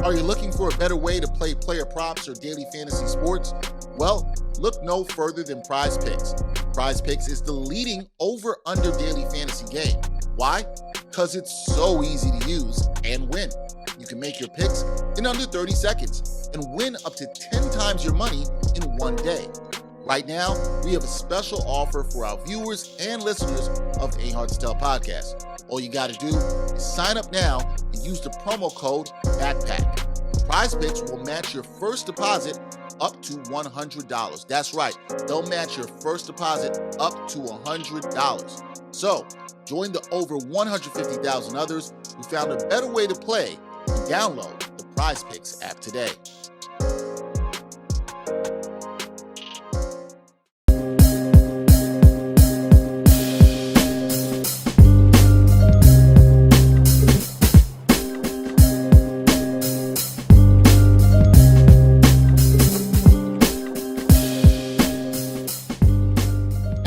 Are you looking for a better way to play player props or daily fantasy sports? Well, look no further than Prize Picks. Prize Picks is the leading over-under daily fantasy game. Why? Because it's so easy to use and win. You can make your picks in under 30 seconds and win up to 10 times your money in one day. Right now, we have a special offer for our viewers and listeners of the Ain't Hard to Tell podcast. All you got to do is sign up now and use the promo code BACKPACK. Prize Picks will match your first deposit up to $100. That's right. They'll match your first deposit up to $100. So, join the over 150,000 others who found a better way to play and download the Prize Picks app today.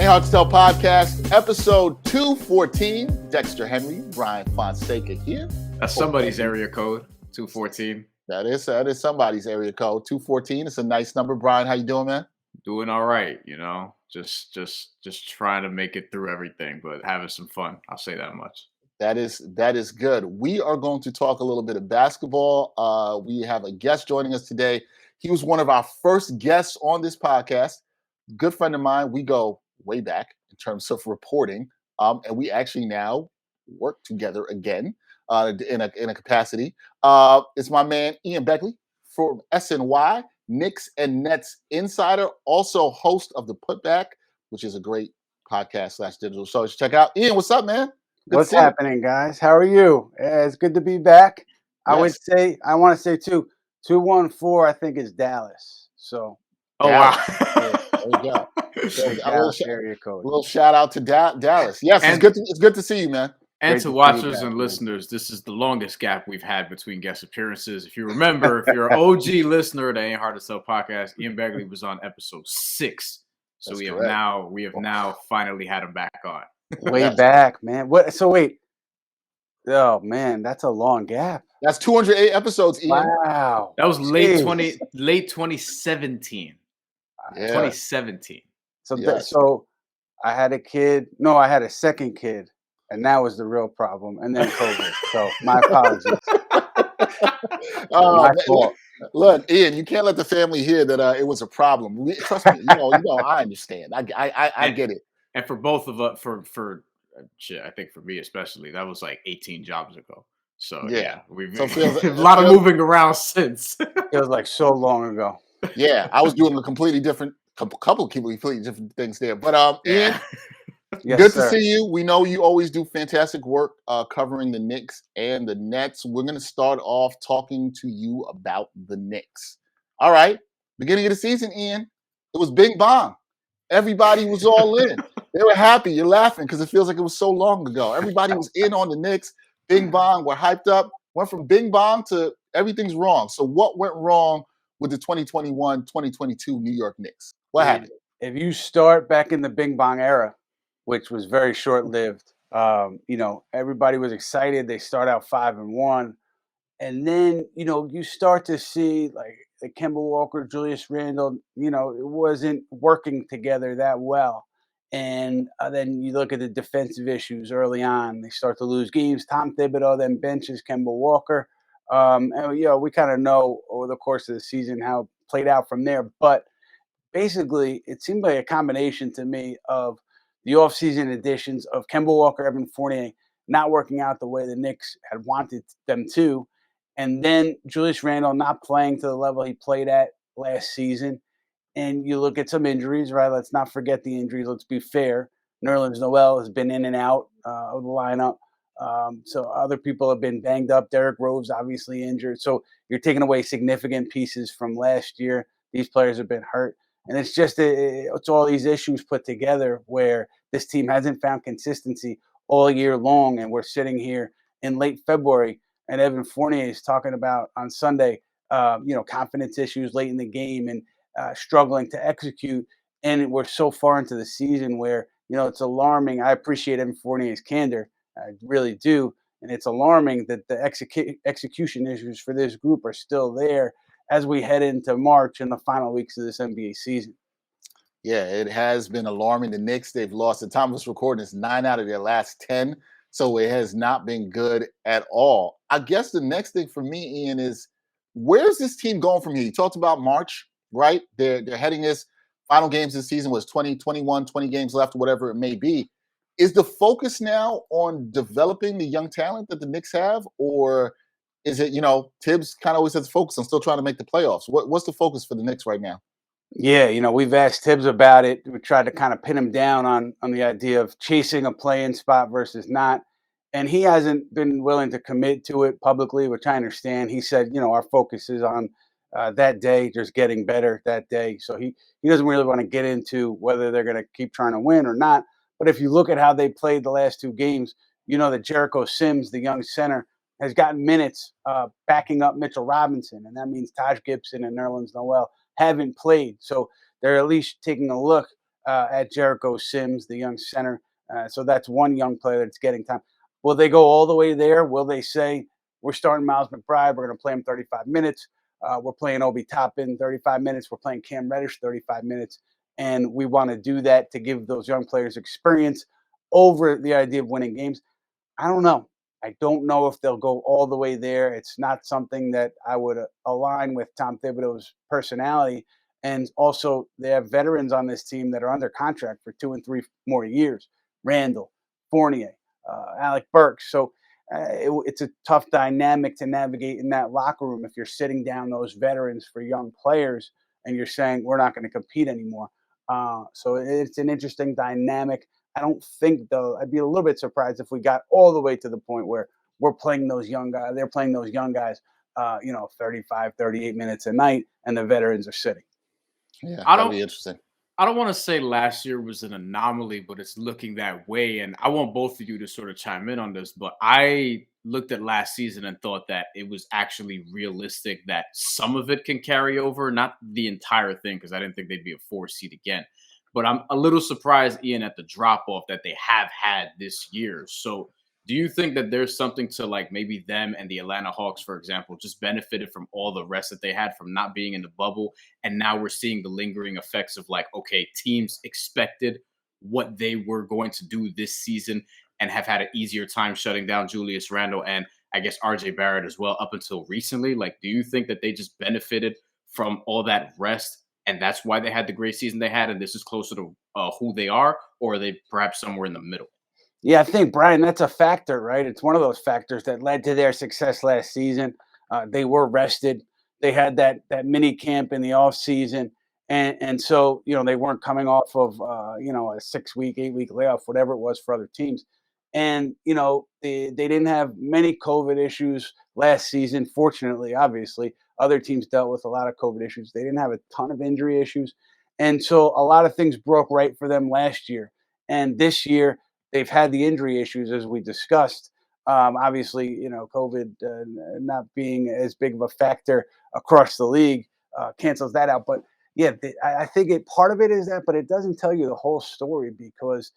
Hard to Tell podcast, episode 214. Dexter Henry Bryan Fonseca here. That's somebody's area code, 214. That is somebody's area code, 214. It's a nice number. Brian, how you doing, man? Doing all right, just trying to make it through everything, but having some fun. I'll say that much. That is good. We are going to talk a little bit of basketball. We have a guest joining us today. He was one of our first guests on this podcast. Good friend of mine. We go way back in terms of reporting, and we actually now work together again in a capacity. It's my man Ian Begley from SNY, Knicks and Nets insider, also host of the Putback, which is a great podcast / digital show. Check out. Ian, what's up, man? What's happening, guys? How are you? It's good to be back. Yes. I want to say too, 214, I think is Dallas. So. Oh, Dallas. Wow. There you go. A little shout out to Dallas. Yes, it's good to see you, man. And Great to to watchers see you, and man. listeners, this is the longest gap we've had between guest appearances. If you remember, if you're an OG listener to Ain't Hard to Tell podcast, Ian Begley was on episode 6. So That's we correct. have now finally had him back on. Way back, man. What? So wait. Oh man, that's a long gap. That's 208 episodes, Ian. Wow. That was late Jeez. 2017. Yeah. 2017. So Yes. so I had a kid. No, I had a second kid, and that was the real problem. And then COVID. So my apologies. My fault. Look, Ian, you can't let the family hear that it was a problem. Trust me, I understand. I get it. And for both of us, for shit, I think for me especially, that was like 18 jobs ago. So Yeah. we've So it feels- a lot of moving around since. It was like so long ago. Yeah, I was doing a completely different, couple of completely different things there. But Ian, Yes, good sir. to see you. We know you always do fantastic work covering the Knicks and the Nets. We're going to start off talking to you about the Knicks. All right, beginning of the season, Ian, it was bing bong. Everybody was all in. They were happy. You're laughing because it feels like it was so long ago. Everybody was in on the Knicks. Bing bong. We're hyped up. Went from bing bong to everything's wrong. So what went wrong with the 2021-2022 New York Knicks? What happened? If you start back in the Bing Bong era, which was very short-lived, everybody was excited. They start out 5-1, and then you start to see like the Kemba Walker, Julius Randle. It wasn't working together that well, and then you look at the defensive issues early on. They start to lose games. Tom Thibodeau then benches Kemba Walker. And we kind of know over the course of the season how it played out from there. But basically, it seemed like a combination to me of the offseason additions of Kemba Walker, Evan Fournier not working out the way the Knicks had wanted them to, and then Julius Randle not playing to the level he played at last season. And you look at some injuries, right? Let's not forget the injuries. Let's be fair. Nerlens Noel has been in and out of the lineup. So other people have been banged up. Derrick Rose obviously injured. So you're taking away significant pieces from last year. These players have been hurt. And it's just it's all these issues put together where this team hasn't found consistency all year long. And we're sitting here in late February, and Evan Fournier is talking about on Sunday, confidence issues late in the game and struggling to execute. And we're so far into the season where, it's alarming. I appreciate Evan Fournier's candor. I really do. And it's alarming that the execution issues for this group are still there as we head into March and the final weeks of this NBA season. Yeah, it has been alarming. The Knicks, they've lost, the time of this recording, is 9 out of their last 10. So it has not been good at all. I guess the next thing for me, Ian, is where's this team going from here? You talked about March, right? They're heading this final games this season was 20, 21, 20 games left, whatever it may be. Is the focus now on developing the young talent that the Knicks have? Or is it, Thibs kind of always has focus on still trying to make the playoffs? What's the focus for the Knicks right now? Yeah, we've asked Thibs about it. We tried to kind of pin him down on the idea of chasing a play-in spot versus not. And he hasn't been willing to commit to it publicly, which I understand. He said, our focus is on that day, just getting better that day. So he doesn't really want to get into whether they're going to keep trying to win or not. But if you look at how they played the last two games, that Jericho Sims, the young center, has gotten minutes backing up Mitchell Robinson. And that means Taj Gibson and Nerlens Noel haven't played. So they're at least taking a look at Jericho Sims, the young center. So that's one young player that's getting time. Will they go all the way there? Will they say, we're starting Miles McBride, we're going to play him 35 minutes. We're playing Obi Toppin 35 minutes. We're playing Cam Reddish 35 minutes. And we want to do that to give those young players experience over the idea of winning games. I don't know. I don't know if they'll go all the way there. It's not something that I would align with Tom Thibodeau's personality. And also, they have veterans on this team that are under contract for 2 and 3 more years. Randle, Fournier, Alec Burks. So it's a tough dynamic to navigate in that locker room if you're sitting down those veterans for young players and you're saying, we're not going to compete anymore. So it's an interesting dynamic. I don't think, though, I'd be a little bit surprised if we got all the way to the point where we're playing those young guys. They're playing those young guys, 35, 38 minutes a night, and the veterans are sitting. Yeah, that'll be interesting. I don't want to say last year was an anomaly, but it's looking that way. And I want both of you to sort of chime in on this. But I looked at last season and thought that it was actually realistic that some of it can carry over, not the entire thing, because I didn't think they'd be a 4 seed again. But I'm a little surprised, Ian, at the drop-off that they have had this year. So do you think that there's something to, like, maybe them and the Atlanta Hawks, for example, just benefited from all the rest that they had from not being in the bubble? And now we're seeing the lingering effects of, like, okay, teams expected what they were going to do this season and have had an easier time shutting down Julius Randle and I guess RJ Barrett as well up until recently. Like, do you think that they just benefited from all that rest and that's why they had the great season they had and this is closer to who they are? Or are they perhaps somewhere in the middle? Yeah, I think, Brian, that's a factor, right? It's one of those factors that led to their success last season. They were rested. They had that mini camp in the off season. And so, they weren't coming off of, a 6-week, 8-week layoff, whatever it was for other teams. And, they didn't have many COVID issues last season. Fortunately, obviously, other teams dealt with a lot of COVID issues. They didn't have a ton of injury issues. And so a lot of things broke right for them last year. And this year, they've had the injury issues, as we discussed. Obviously, COVID not being as big of a factor across the league cancels that out. But yeah, I think part of it is that, but it doesn't tell you the whole story because,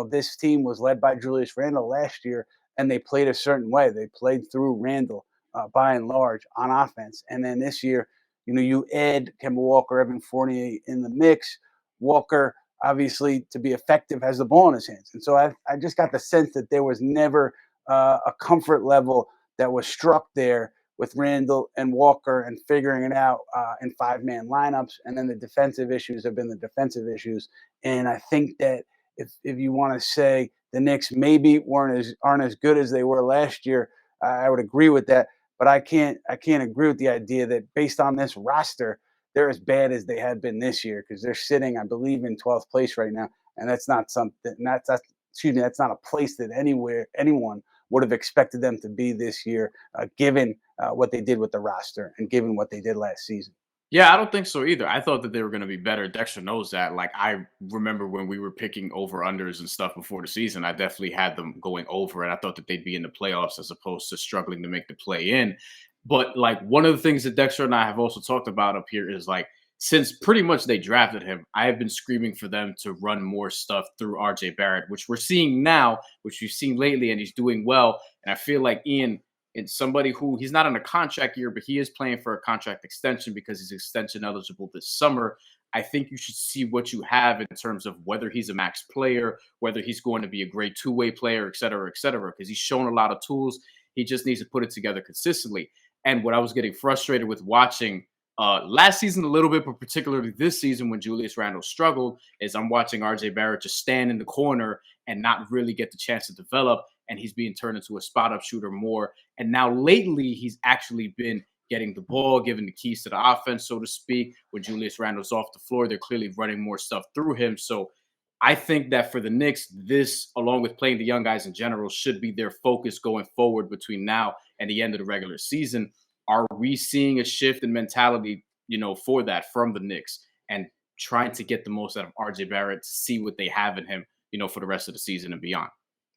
this team was led by Julius Randle last year and they played a certain way. They played through Randle by and large on offense. And then this year, you add Kemba Walker, Evan Fournier in the mix. Walker, obviously, to be effective, has the ball in his hands. And so I just got the sense that there was never a comfort level that was struck there with Randle and Walker and figuring it out in 5-man lineups. And then the defensive issues have been the defensive issues. And I think that if you want to say the Knicks maybe aren't as good as they were last year, I would agree with that. But I can't agree with the idea that based on this roster, they're as bad as they had been this year because they're sitting, I believe, in 12th place right now, and that's not something. That's not a place that anyone would have expected them to be this year, given what they did with the roster and given what they did last season. Yeah, I don't think so either. I thought that they were going to be better. Dexter knows that. Like, I remember when we were picking over-unders and stuff before the season, I definitely had them going over, and I thought that they'd be in the playoffs as opposed to struggling to make the play in. But, like, one of the things that Dexter and I have also talked about up here is, like, since pretty much they drafted him, I have been screaming for them to run more stuff through RJ Barrett, which we're seeing now, which we've seen lately, and he's doing well. And I feel like Ian is somebody who he's not on a contract year, but he is playing for a contract extension because he's extension eligible this summer. I think you should see what you have in terms of whether he's a max player, whether he's going to be a great two-way player, et cetera, because he's shown a lot of tools. He just needs to put it together consistently. And what I was getting frustrated with watching last season a little bit, but particularly this season when Julius Randle struggled, is I'm watching RJ Barrett just stand in the corner and not really get the chance to develop, and he's being turned into a spot-up shooter more. And now lately, he's actually been getting the ball, giving the keys to the offense, so to speak. When Julius Randle's off the floor, they're clearly running more stuff through him. So I think that for the Knicks, this, along with playing the young guys in general, should be their focus going forward between now and the end of the regular season. Are we seeing a shift in mentality, for that from the Knicks and trying to get the most out of RJ Barrett to see what they have in him, for the rest of the season and beyond?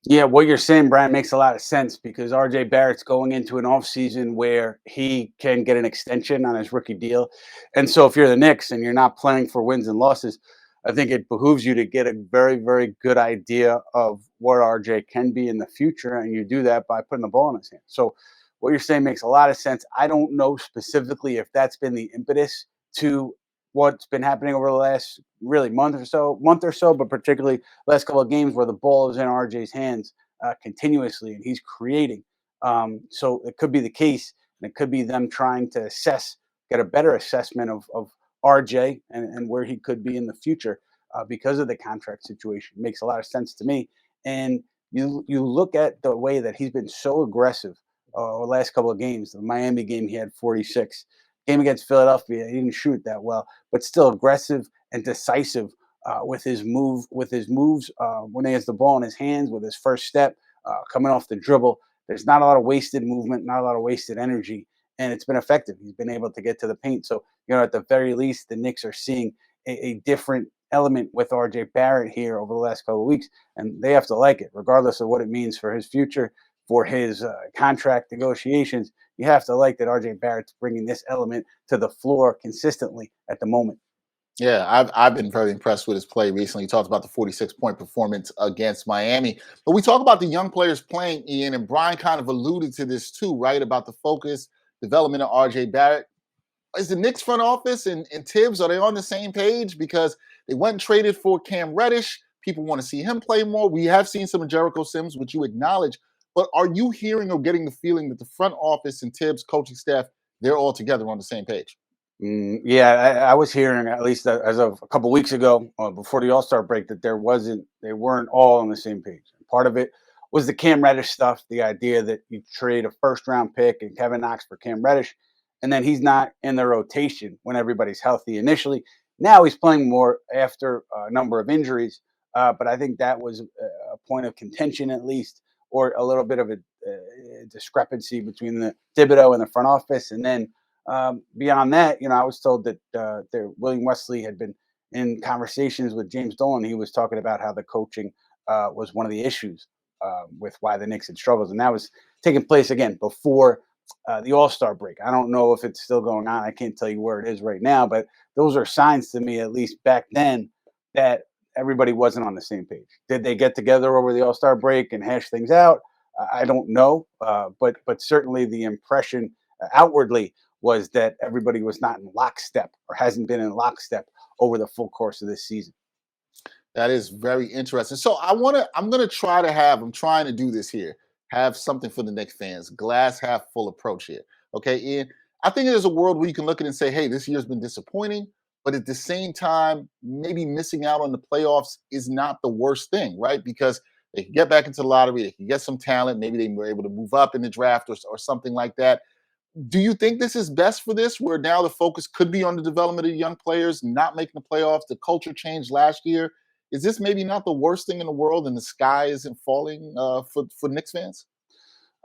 Yeah, what you're saying, Brian, makes a lot of sense because RJ Barrett's going into an offseason where he can get an extension on his rookie deal. And so if you're the Knicks and you're not playing for wins and losses, I think it behooves you to get a very, very good idea of what RJ can be in the future. And you do that by putting the ball in his hand. So what you're saying makes a lot of sense. I don't know specifically if that's been the impetus to what's been happening over the last really month or so, but particularly last couple of games where the ball is in RJ's hands continuously and he's creating. So it could be the case, and it could be them trying to get a better assessment of RJ and where he could be in the future because of the contract situation. It makes a lot of sense to me. And you look at the way that he's been so aggressive the last couple of games. The Miami game, he had 46. Game against Philadelphia, he didn't shoot that well, but still aggressive and decisive with his moves when he has the ball in his hands, with his first step coming off the dribble. There's not a lot of wasted movement, not a lot of wasted energy, and it's been effective. He's been able to get to the paint. So, at the very least, the Knicks are seeing a different element with RJ Barrett here over the last couple of weeks, and they have to like it, regardless of what it means for his future, for his contract negotiations. You have to like that RJ Barrett's bringing this element to the floor consistently at the moment. Yeah, I've been very impressed with his play recently. He talked about the 46-point performance against Miami. But we talk about the young players playing, Ian, and Brian kind of alluded to this too, right? About the focus, development of RJ Barrett. Is the Knicks front office and Thibs, are they on the same page? Because they went and traded for Cam Reddish. People want to see him play more. We have seen some of Jericho Sims, which you acknowledge. But are you hearing or getting the feeling that the front office and Thibs coaching staff, they're all together on the same page? Yeah, I was hearing, at least as of a couple weeks ago, before the All-Star break, that they weren't all on the same page. Part of it was the Cam Reddish stuff, the idea that you trade a first-round pick and Kevin Knox for Cam Reddish, and then he's not in the rotation when everybody's healthy initially. Now he's playing more after a number of injuries, but I think that was a point of contention at least, or a little bit of a discrepancy between the Thibodeau and the front office. And then beyond that, I was told that William Wesley had been in conversations with James Dolan. He was talking about how the coaching was one of the issues with why the Knicks had struggles. And that was taking place, again, before the All-Star break. I don't know if it's still going on. I can't tell you where it is right now, but those are signs to me, at least back then, that everybody wasn't on the same page. Did they get together over the All-Star break and hash things out? I don't know, but certainly the impression outwardly was that everybody was not in lockstep or hasn't been in lockstep over the full course of this season. That is very interesting. So I'm trying to do this here. Have something for the Knicks fans. Glass half full approach here. Okay, Ian. I think there's a world where you can look at it and say, hey, this year's been disappointing, but at the same time, maybe missing out on the playoffs is not the worst thing, right? Because they can get back into the lottery, they can get some talent, maybe they were able to move up in the draft or something like that. Do you think this is best for this, where now the focus could be on the development of young players, not making the playoffs, the culture changed last year? Is this maybe not the worst thing in the world and the sky isn't falling for Knicks fans?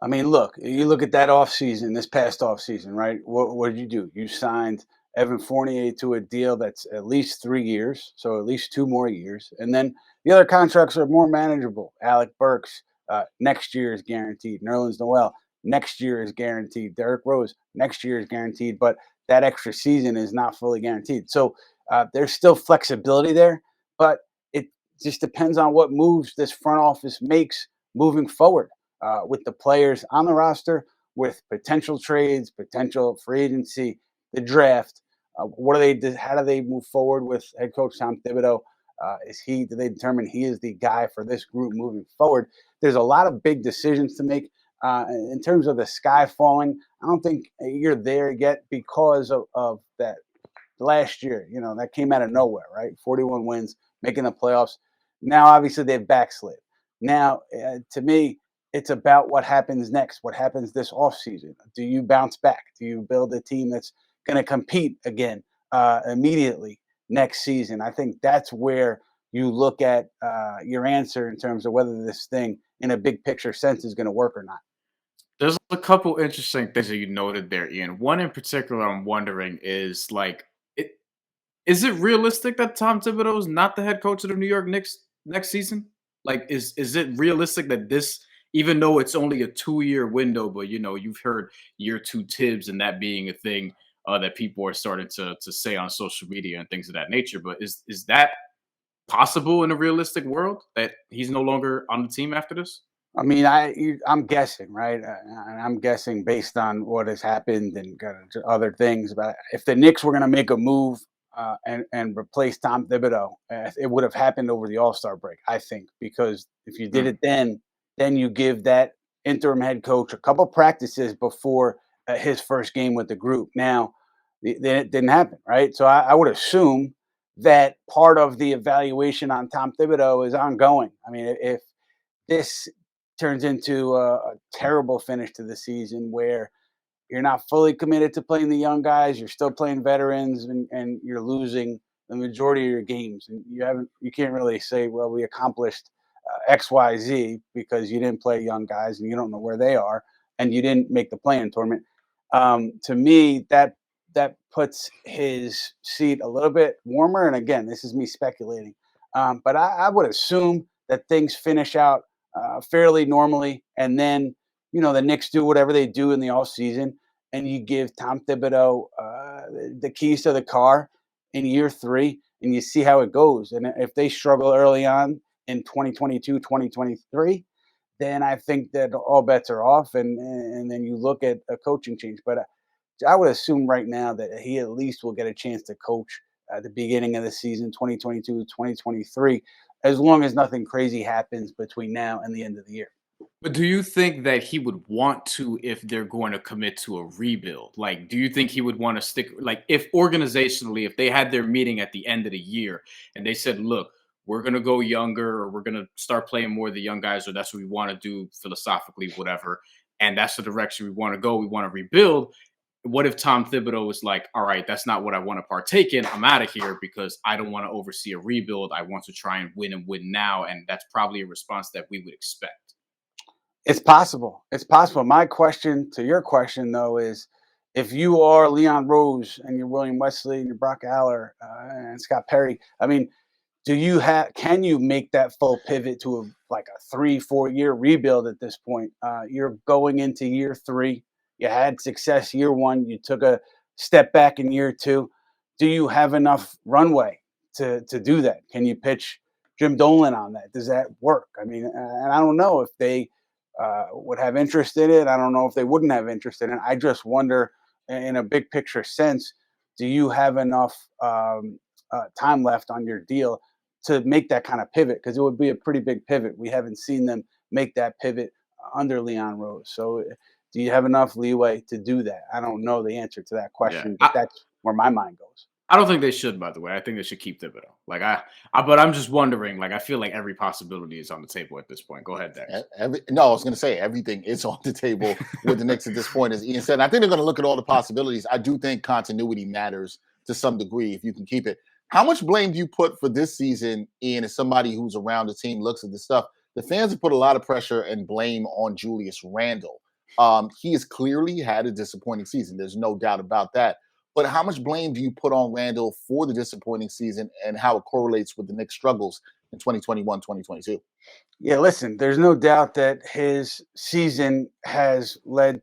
I mean, look, you look at that offseason, this past offseason, right? What did you do? You signed Evan Fournier to a deal that's at least 3 years, so at least 2 more years. And then the other contracts are more manageable. Alec Burks, next year is guaranteed. Nerlens Noel, next year is guaranteed. Derrick Rose, next year is guaranteed, but that extra season is not fully guaranteed. So there's still flexibility there, but it just depends on what moves this front office makes moving forward with the players on the roster, with potential trades, potential free agency, the draft. What do they? How do they move forward with head coach Tom Thibodeau? Do they determine he is the guy for this group moving forward? There's a lot of big decisions to make. In terms of the sky falling, I don't think you're there yet because of that last year. That came out of nowhere, right? 41 wins, making the playoffs. Now, obviously, they've backslid. Now, to me, it's about what happens next. What happens this offseason? Do you bounce back? Do you build a team that's going to compete again immediately next season? I think that's where you look at your answer in terms of whether this thing in a big picture sense is going to work or not. There's a couple interesting things that you noted there, Ian. One in particular I'm wondering is is it realistic that Tom Thibodeau is not the head coach of the New York Knicks next season? Is it realistic that this, even though it's only a 2-year window, but you've heard year 2 Thibs and that being a thing that people are starting to say on social media and things of that nature. But is that possible in a realistic world that he's no longer on the team after this? I mean, I'm guessing, right? I'm guessing based on what has happened and other things. But if the Knicks were going to make a move and replace Tom Thibodeau, it would have happened over the All-Star break, I think, because if you did it then you give that interim head coach a couple practices before his first game with the group. Now, it didn't happen, right? So I would assume that part of the evaluation on Tom Thibodeau is ongoing. I mean, if this turns into a terrible finish to the season where you're not fully committed to playing the young guys, you're still playing veterans, and you're losing the majority of your games, and you can't really say, well, we accomplished XYZ because you didn't play young guys and you don't know where they are and you didn't make the play-in tournament. To me, that puts his seat a little bit warmer. And again, this is me speculating, but I would assume that things finish out fairly normally, and then the Knicks do whatever they do in the off season, and you give Tom Thibodeau the keys to the car in year 3, and you see how it goes. And if they struggle early on in 2022, 2023, then I think that all bets are off, and then you look at a coaching change. But I would assume right now that he at least will get a chance to coach at the beginning of the season, 2022, 2023, as long as nothing crazy happens between now and the end of the year. But do you think that he would want to if they're going to commit to a rebuild? Do you think he would want to stick, if organizationally, if they had their meeting at the end of the year and they said, look, we're going to go younger, or we're going to start playing more of the young guys, or that's what we want to do philosophically, whatever, and that's the direction we want to go, we want to rebuild. What if Tom Thibodeau was like, all right, that's not what I want to partake in. I'm out of here because I don't want to oversee a rebuild. I want to try and win now. And that's probably a response that we would expect. It's possible. It's possible. My question to your question, though, is if you are Leon Rose and you're William Wesley and you're Brock Aller and Scott Perry, I mean, can you make that full pivot to a 3-4 year rebuild at this point? You're going into year 3. You had success year 1. You took a step back in year 2. Do you have enough runway to do that? Can you pitch Jim Dolan on that? Does that work? I mean, and I don't know if they would have interest in it. I don't know if they wouldn't have interest in it. I just wonder, in a big picture sense, do you have enough time left on your deal to make that kind of pivot? Because it would be a pretty big pivot. We haven't seen them make that pivot under Leon Rose. So do you have enough leeway to do that? I don't know the answer to that question, but that's where my mind goes. I don't think they should, by the way. I think they should keep Thibodeau. But I'm just wondering, I feel like every possibility is on the table at this point. Go ahead, Dex. I was going to say everything is on the table with the Knicks at this point, as Ian said. And I think they're going to look at all the possibilities. I do think continuity matters to some degree if you can keep it. How much blame do you put for this season, Ian, as somebody who's around the team, looks at this stuff? The fans have put a lot of pressure and blame on Julius Randle. He has clearly had a disappointing season. There's no doubt about that. But how much blame do you put on Randle for the disappointing season and how it correlates with the Knicks' struggles in 2021, 2022. Yeah, listen, there's no doubt that his season has led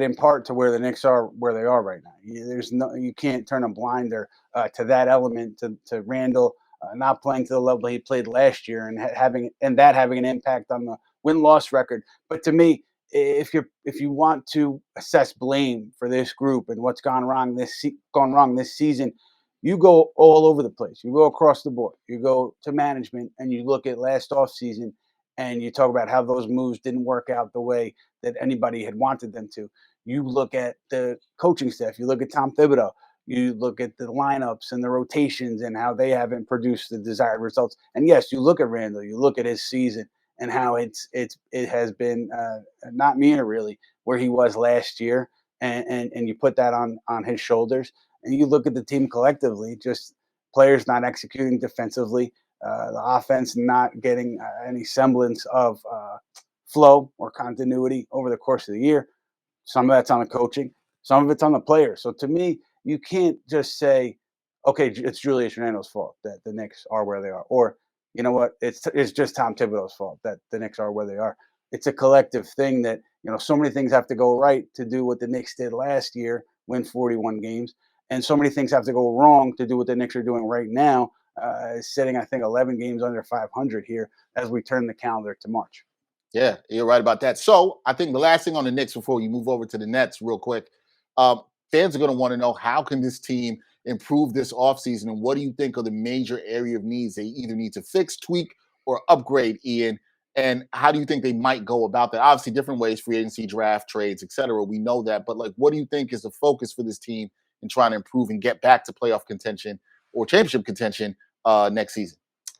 in part to where the Knicks are where they are right now. You can't turn a blinder to that element, to Randle not playing to the level he played last year, and having an impact on the win-loss record. But to me, if you want to assess blame for this group and what's gone wrong this season, you go all over the place. You go across the board. You go to management and you look at last offseason and you talk about how those moves didn't work out the way that anybody had wanted them to. You look at the coaching staff. You look at Tom Thibodeau. You look at the lineups and the rotations and how they haven't produced the desired results. And yes, you look at Randle. You look at his season and how it has been not near really where he was last year. And you put that on his shoulders. And you look at the team collectively, just players not executing defensively, the offense not getting any semblance of flow or continuity over the course of the year. Some of that's on the coaching, some of it's on the players. So to me, you can't just say, okay, it's Julius Randle's fault that the Knicks are where they are. Or, you know what, it's just Tom Thibodeau's fault that the Knicks are where they are. It's a collective thing that, so many things have to go right to do what the Knicks did last year, win 41 games. And so many things have to go wrong to do what the Knicks are doing right now, sitting, I think, 11 games under 500 here as we turn the calendar to March. Yeah, you're right about that. So I think the last thing on the Knicks before you move over to the Nets real quick, fans are going to want to know, how can this team improve this offseason? And what do you think are the major area of needs they either need to fix, tweak, or upgrade, Ian? And how do you think they might go about that? Obviously, different ways, free agency, draft, trades, etc. We know that. But what do you think is the focus for this team in trying to improve and get back to playoff contention or championship contention next season?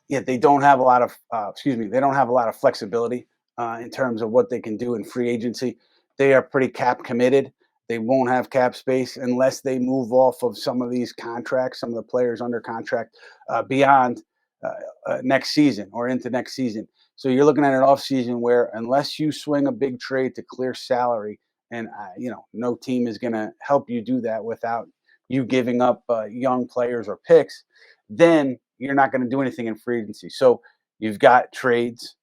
Yeah, they don't have a lot of they don't have a lot of flexibility in terms of what they can do in free agency. They are pretty cap committed. They won't have cap space unless they move off of some of these contracts, some of the players under contract beyond next season or into next season. So you're looking at an offseason where unless you swing a big trade to clear salary, and no team is going to help you do that without you giving up young players or picks, then you're not going to do anything in free agency. So you've got trades.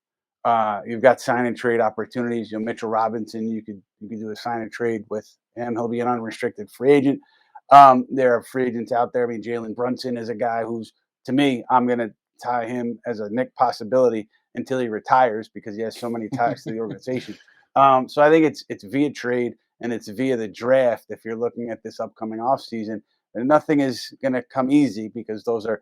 You've got sign and trade opportunities. Mitchell Robinson, you could do a sign and trade with him. He'll be an unrestricted free agent. There are free agents out there. I mean, Jalen Brunson is a guy who's, to me, I'm going to tie him as a Knick possibility until he retires because he has so many ties to the organization. So I think it's via trade and it's via the draft. If you're looking at this upcoming offseason, and nothing is going to come easy because those are,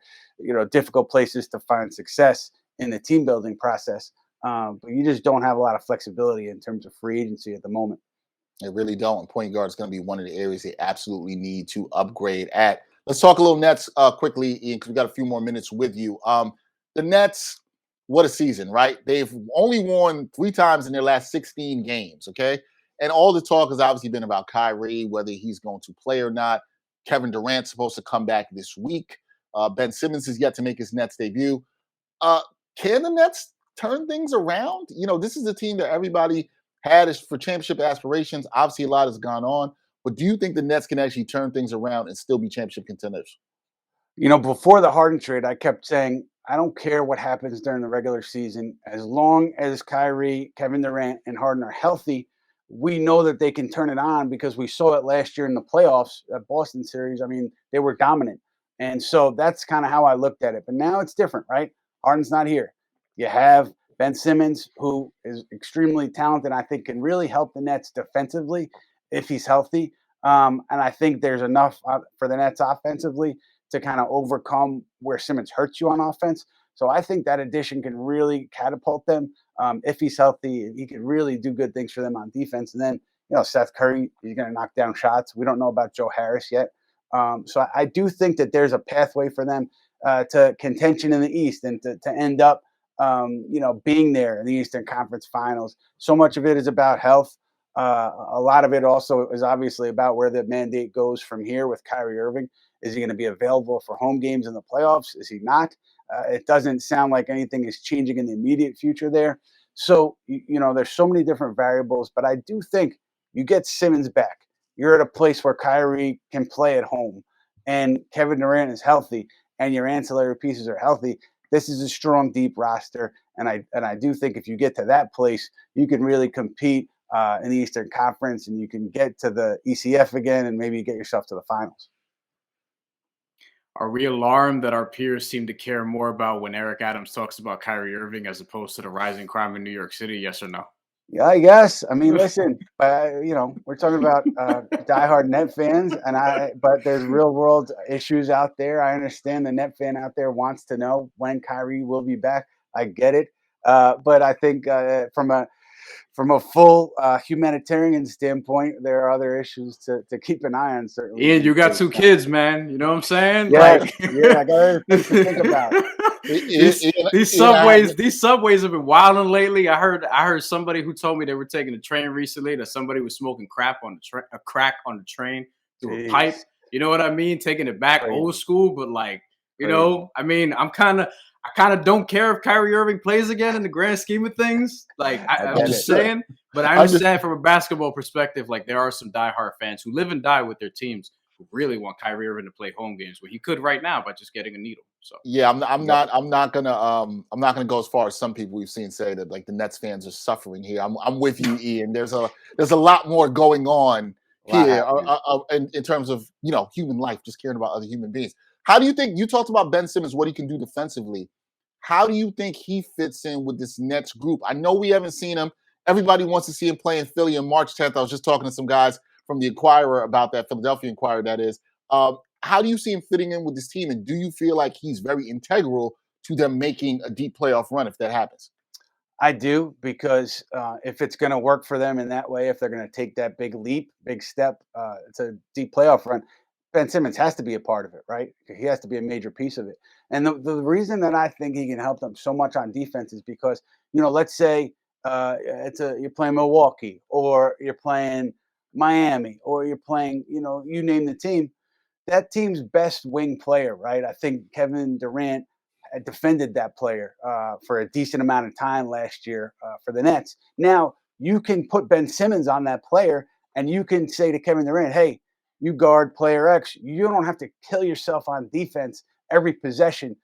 difficult places to find success in the team building process. But you just don't have a lot of flexibility in terms of free agency at the moment. They really don't. And point guard is going to be one of the areas they absolutely need to upgrade at. Let's talk a little Nets quickly, Ian, because we got a few more minutes with you. The Nets, what a season, right? They've only won 3 times in their last 16 games, okay? And all the talk has obviously been about Kyrie, whether he's going to play or not. Kevin Durant's supposed to come back this week. Ben Simmons is yet to make his Nets debut. Can the Nets turn things around? This is a team that everybody had for championship aspirations. Obviously, a lot has gone on. But do you think the Nets can actually turn things around and still be championship contenders? Before the Harden trade, I kept saying, I don't care what happens during the regular season. As long as Kyrie, Kevin Durant, and Harden are healthy, we know that they can turn it on because we saw it last year in the playoffs at Boston series. I mean, they were dominant. And so that's kind of how I looked at it. But now it's different, right? Harden's not here. You have Ben Simmons, who is extremely talented, I think can really help the Nets defensively if he's healthy. And I think there's enough for the Nets offensively to kind of overcome where Simmons hurts you on offense. So I think that addition can really catapult them. If he's healthy, he can really do good things for them on defense. And then, Seth Curry, he's going to knock down shots. We don't know about Joe Harris yet. So I do think that there's a pathway for them to contention in the East and to end up, being there in the Eastern Conference Finals. So much of it is about health. A lot of it also is obviously about where the mandate goes from here with Kyrie Irving. Is he going to be available for home games in the playoffs? Is he not? It doesn't sound like anything is changing in the immediate future there. So, there's so many different variables, but I do think you get Simmons back. You're at a place where Kyrie can play at home and Kevin Durant is healthy and your ancillary pieces are healthy. this is a strong, deep roster. And I do think if you get to that place, you can really compete in the Eastern Conference, and you can get to the ECF again and maybe get yourself to the finals. Are we alarmed that our peers seem to care more about when Eric Adams talks about Kyrie Irving as opposed to the rising crime in New York City? Yes or no? Yeah, I guess. I mean, listen, we're talking about diehard Net fans, but there's real world issues out there. I understand the Net fan out there wants to know when Kyrie will be back. I get it, but I think from a full humanitarian standpoint, there are other issues to keep an eye on. Certainly, Ian, you got 2 kids, man. You know what I'm saying? Yes, I got other things to think about. These subways have been wilding lately. I heard somebody who told me they were taking a train recently that somebody was smoking crack on the train through a pipe. You know what I mean? Taking it back old school, but like, you know, I mean, I kind of don't care if Kyrie Irving plays again in the grand scheme of things. Like, I'm just saying, but I understand from a basketball perspective, like there are some diehard fans who live and die with their teams who really want Kyrie Irving to play home games where he could right now by just getting a needle. So yeah, I'm not gonna go as far as some people we've seen say that like the Nets fans are suffering here. I'm with you, Ian. There's a lot more going on here in terms of human life, just caring about other human beings. How do you think, you talked about Ben Simmons, what he can do defensively? How do you think he fits in with this Nets group? I know we haven't seen him. Everybody wants to see him play in Philly on March 10th. I was just talking to some guys from the Inquirer about that, Philadelphia Inquirer, that is. How do you see him fitting in with this team? And do you feel like he's very integral to them making a deep playoff run if that happens? I do, because if it's going to work for them in that way, if they're going to take that big leap, big step, it's a deep playoff run, Ben Simmons has to be a part of it, right? He has to be a major piece of it. And the reason that I think he can help them so much on defense is because, let's say you're playing Milwaukee, or you're playing Miami, or you're playing, you name the team, that team's best wing player, right? I think Kevin Durant had defended that player for a decent amount of time last year for the Nets. Now you can put Ben Simmons on that player, and you can say to Kevin Durant, hey, you guard player X. You don't have to kill yourself on defense every possession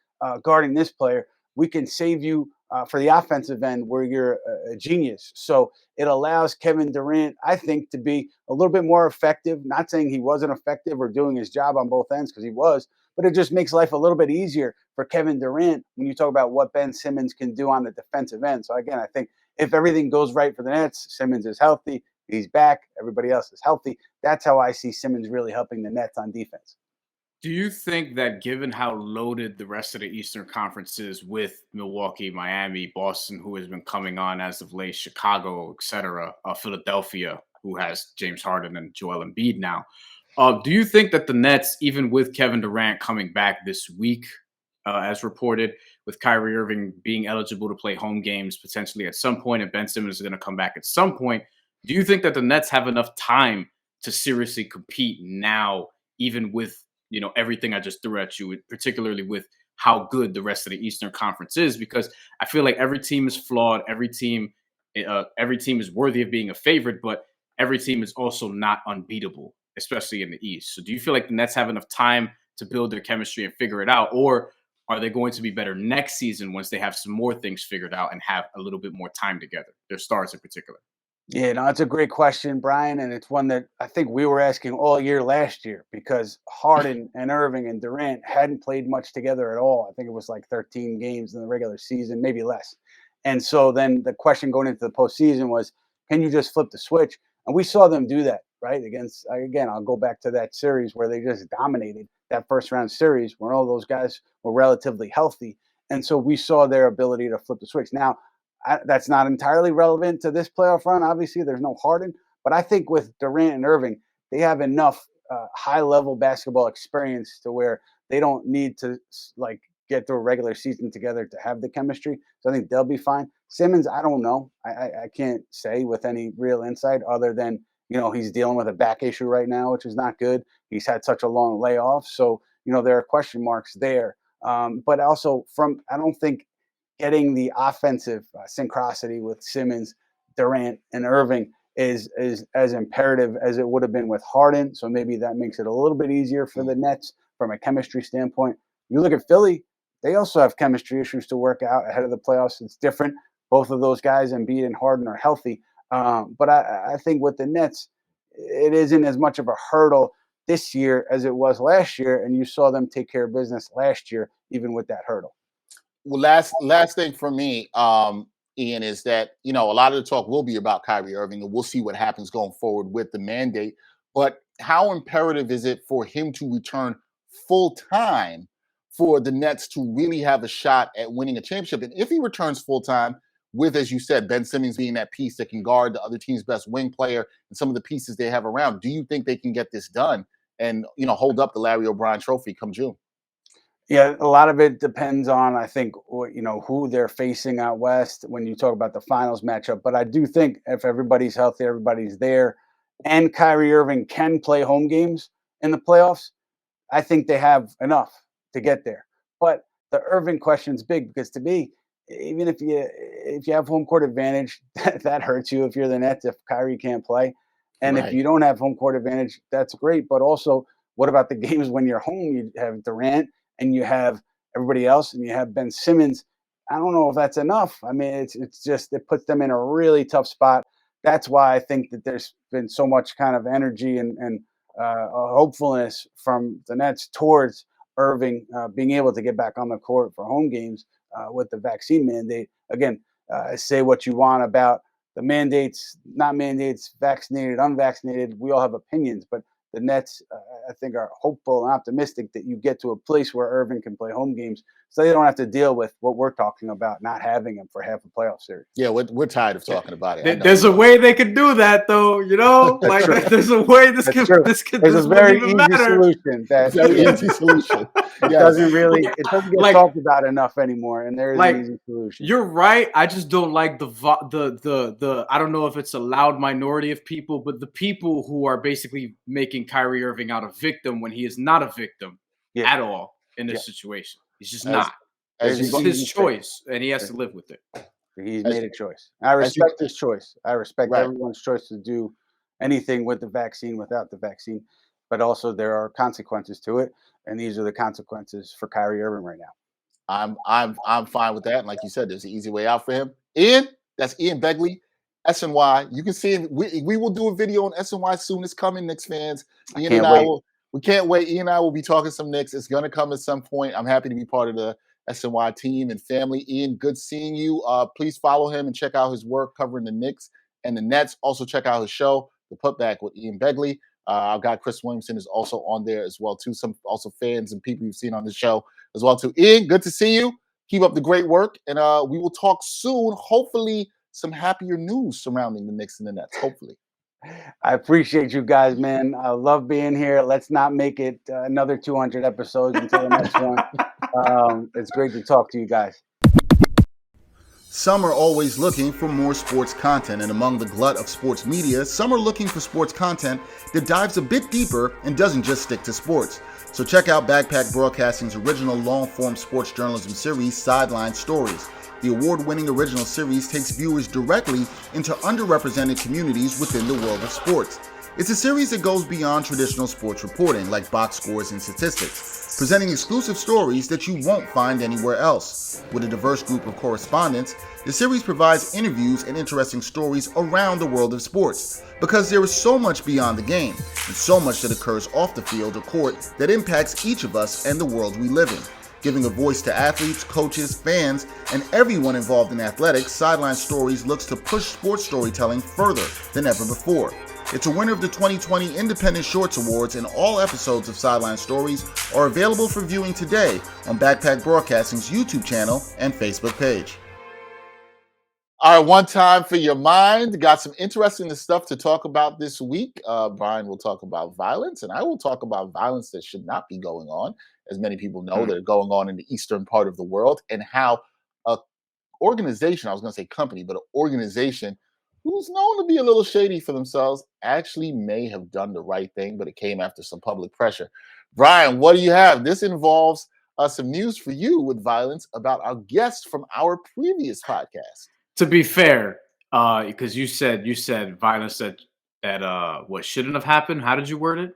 guarding this player. We can save you for the offensive end where you're a genius. So it allows Kevin Durant, I think, to be a little bit more effective. Not saying he wasn't effective or doing his job on both ends, because he was, but it just makes life a little bit easier for Kevin Durant when you talk about what Ben Simmons can do on the defensive end. So again, I think if everything goes right for the Nets, Simmons is healthy, he's back, everybody else is healthy. That's how I see Simmons really helping the Nets on defense. Do you think that, given how loaded the rest of the Eastern Conference is with Milwaukee, Miami, Boston, who has been coming on as of late, Chicago, etc., Philadelphia, who has James Harden and Joel Embiid now, do you think that the Nets, even with Kevin Durant coming back this week, as reported, with Kyrie Irving being eligible to play home games potentially at some point, and Ben Simmons is going to come back at some point, do you think that the Nets have enough time to seriously compete now, even with everything I just threw at you, particularly with how good the rest of the Eastern Conference is? Because I feel like every team is flawed. Every team is worthy of being a favorite, but every team is also not unbeatable, especially in the East. So do you feel like the Nets have enough time to build their chemistry and figure it out? Or are they going to be better next season once they have some more things figured out and have a little bit more time together, their stars in particular? Yeah, no, it's a great question, Brian, and it's one that I think we were asking all year last year, because Harden and Irving and Durant hadn't played much together at all. I think it was like 13 games in the regular season, maybe less. And so then the question going into the postseason was, can you just flip the switch? And we saw them do that, right? Again, I'll go back to that series where they just dominated that first round series, where all those guys were relatively healthy. And so we saw their ability to flip the switch. Now, that's not entirely relevant to this playoff run. Obviously, there's no Harden, but I think with Durant and Irving, they have enough high-level basketball experience to where they don't need to get through a regular season together to have the chemistry. So I think they'll be fine. Simmons, I don't know. I can't say with any real insight other than he's dealing with a back issue right now, which is not good. He's had such a long layoff, so there are question marks there. But also I don't think getting the offensive synchronicity with Simmons, Durant, and Irving is as imperative as it would have been with Harden. So maybe that makes it a little bit easier for the Nets from a chemistry standpoint. You look at Philly, they also have chemistry issues to work out ahead of the playoffs. It's different. Both of those guys, Embiid and Harden, are healthy. But I think with the Nets, it isn't as much of a hurdle this year as it was last year, and you saw them take care of business last year, even with that hurdle. Well, last thing for me, Ian, is that a lot of the talk will be about Kyrie Irving, and we'll see what happens going forward with the mandate. But how imperative is it for him to return full time for the Nets to really have a shot at winning a championship? And if he returns full time, with, as you said, Ben Simmons being that piece that can guard the other team's best wing player and some of the pieces they have around, do you think they can get this done and hold up the Larry O'Brien Trophy come June? Yeah, a lot of it depends on, I think, who they're facing out west when you talk about the finals matchup. But I do think if everybody's healthy, everybody's there, and Kyrie Irving can play home games in the playoffs, I think they have enough to get there. But the Irving question is big because, to me, even if you have home court advantage, that hurts you if you're the Nets, if Kyrie can't play. And if Right. you don't have home court advantage, that's great. But also, what about the games when you're home? You have Durant and you have everybody else, and you have Ben Simmons. I don't know if that's enough. I mean, it's just, it puts them in a really tough spot. That's why I think that there's been so much kind of energy and hopefulness from the Nets towards Irving being able to get back on the court for home games with the vaccine mandate. Again, say what you want about the mandates, not mandates, vaccinated, unvaccinated. We all have opinions, but the Nets, I think, are hopeful and optimistic that you get to a place where Irving can play home games so they don't have to deal with what we're talking about, not having him for half a playoff series. Yeah, we're tired of talking about it. There's a way they could do that, though. Like there's a way this can. There's a very easy solution. Easy solution. It doesn't get talked about enough anymore, and there is an easy solution. You're right. I just don't like the I don't know if it's a loud minority of people, but the people who are basically making Kyrie Irving out a victim when he is not a victim at all in this situation. He's just not. It's his choice, and he has to live with it. He's made a choice. I respect his choice. I respect everyone's choice to do anything with the vaccine, without the vaccine. But also there are consequences to it, and these are the consequences for Kyrie Irving right now. I'm fine with that. And like you said, there's an easy way out for him. Ian, that's Ian Begley, SNY. You can see him. We will do a video on SNY soon. It's coming, Knicks fans. We can't wait. Ian and I will be talking some Knicks. It's going to come at some point. I'm happy to be part of the SNY team and family. Ian, good seeing you. Please follow him and check out his work covering the Knicks and the Nets. Also check out his show, The Putback with Ian Begley. Our guy Chris Williamson is also on there as well too. Some also fans and people you've seen on the show as well too. Ian, good to see you. Keep up the great work, and we will talk soon. Hopefully, some happier news surrounding the Knicks and the Nets. Hopefully. I appreciate you guys, man. I love being here. Let's not make it another 200 episodes until the next one. It's great to talk to you guys. Some are always looking for more sports content, and among the glut of sports media, some are looking for sports content that dives a bit deeper and doesn't just stick to sports. So check out Backpack Broadcasting's original long-form sports journalism series, Sideline Stories. The award-winning original series takes viewers directly into underrepresented communities within the world of sports. It's a series that goes beyond traditional sports reporting, like box scores and statistics, presenting exclusive stories that you won't find anywhere else. With a diverse group of correspondents, the series provides interviews and interesting stories around the world of sports, because there is so much beyond the game, and so much that occurs off the field or court that impacts each of us and the world we live in. Giving a voice to athletes, coaches, fans, and everyone involved in athletics, Sideline Stories looks to push sports storytelling further than ever before. It's a winner of the 2020 Independent Shorts Awards, and all episodes of Sideline Stories are available for viewing today on Backpack Broadcasting's YouTube channel and Facebook page. All right, one time for your mind. Got some interesting stuff to talk about this week. Brian will talk about violence, and I will talk about violence that should not be going on, as many people know that are going on in the eastern part of the world, and how a organization, I was going to say company, but an organization who's known to be a little shady for themselves actually may have done the right thing, but it came after some public pressure. Brian, what do you have? This involves some news for you with violence about our guest from our previous podcast. To be fair, because you said violence that what shouldn't have happened. How did you word it?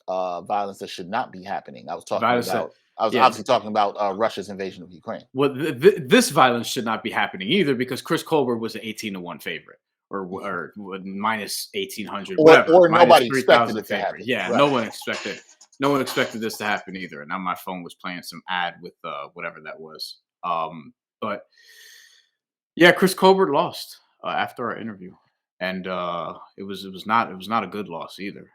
Violence that should not be happening. I was talking I was Yeah. obviously talking about Russia's invasion of Ukraine. Well, this violence should not be happening either because Chris Colbert was an 18-1 favorite or minus 1,800, whatever, Or minus nobody expected 3,000 it to favorite. happen. Yeah, Right. no one expected this to happen either. And now my phone was playing some ad with whatever that was. But yeah, Chris Colbert lost after our interview, and it was not a good loss either.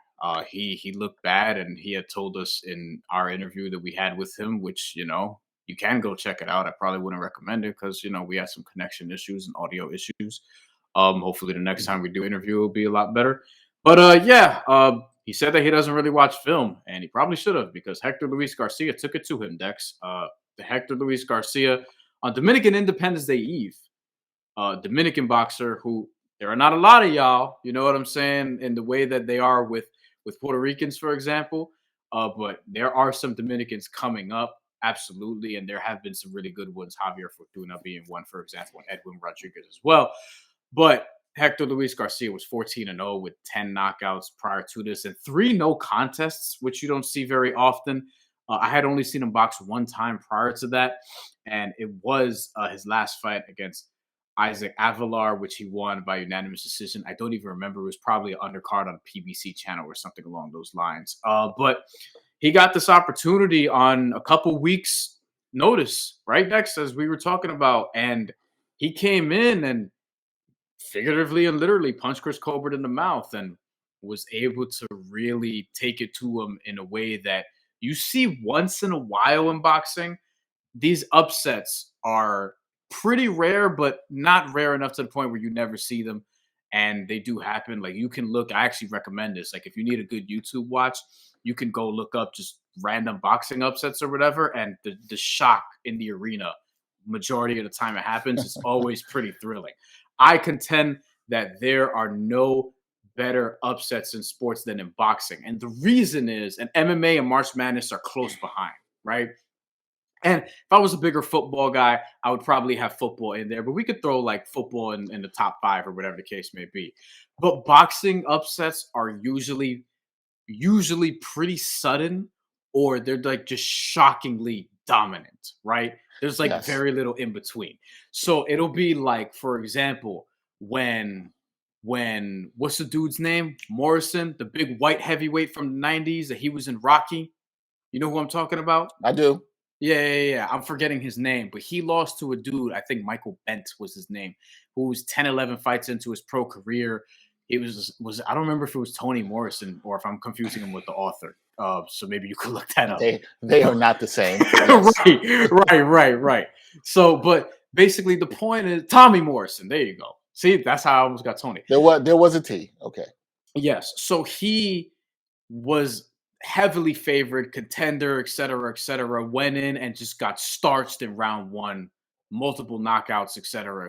He looked bad, and he had told us in our interview that we had with him, which you can go check it out. I probably wouldn't recommend it because we had some connection issues and audio issues. Hopefully the next time we do interview will be a lot better. But he said that he doesn't really watch film, and he probably should have because Hector Luis Garcia took it to him, Dex. The Hector Luis Garcia on Dominican Independence Day Eve. Dominican boxer who there are not a lot of y'all, you know what I'm saying, in the way that they are with Puerto Ricans, for example. But there are some Dominicans coming up, absolutely, and there have been some really good ones. Javier Fortuna being one, for example, and Edwin Rodriguez as well. But Hector Luis Garcia was 14-0 with 10 knockouts prior to this and 3 no contests, which you don't see very often. I had only seen him box one time prior to that, and it was his last fight against Isaac Avalar, which he won by unanimous decision. I don't even remember. It was probably an undercard on PBC channel or something along those lines. But he got this opportunity on a couple weeks' notice, right, Dex, as we were talking about. And he came in and figuratively and literally punched Chris Colbert in the mouth and was able to really take it to him in a way that you see once in a while in boxing. These upsets are pretty rare, but not rare enough to the point where you never see them. And they do happen. Like you can look, I actually recommend this. Like if you need a good YouTube watch, you can go look up just random boxing upsets or whatever. And the shock in the arena, majority of the time it happens, is always pretty thrilling. I contend that there are no better upsets in sports than in boxing. And the reason is, and MMA and March Madness are close behind, right? And if I was a bigger football guy, I would probably have football in there, but we could throw like football in the top 5 or whatever the case may be. But boxing upsets are usually pretty sudden, or they're like just shockingly dominant, right? There's like very little in between. So it'll be like, for example, when what's the dude's name? Morrison, the big white heavyweight from the 90s that he was in Rocky. You know who I'm talking about? I do. Yeah. I'm forgetting his name, but he lost to a dude, I think Michael Bent was his name, who was 10, 11 fights into his pro career. It was I don't remember if it was Toni Morrison or if I'm confusing him with the author. So maybe you could look that up. They are not the same. Right. So, but basically the point is Tommy Morrison. There you go. See, that's how I almost got Tony. There was a T. Okay. Yes. So he was heavily favored, contender, et cetera, went in and just got starched in round 1, multiple knockouts, et cetera.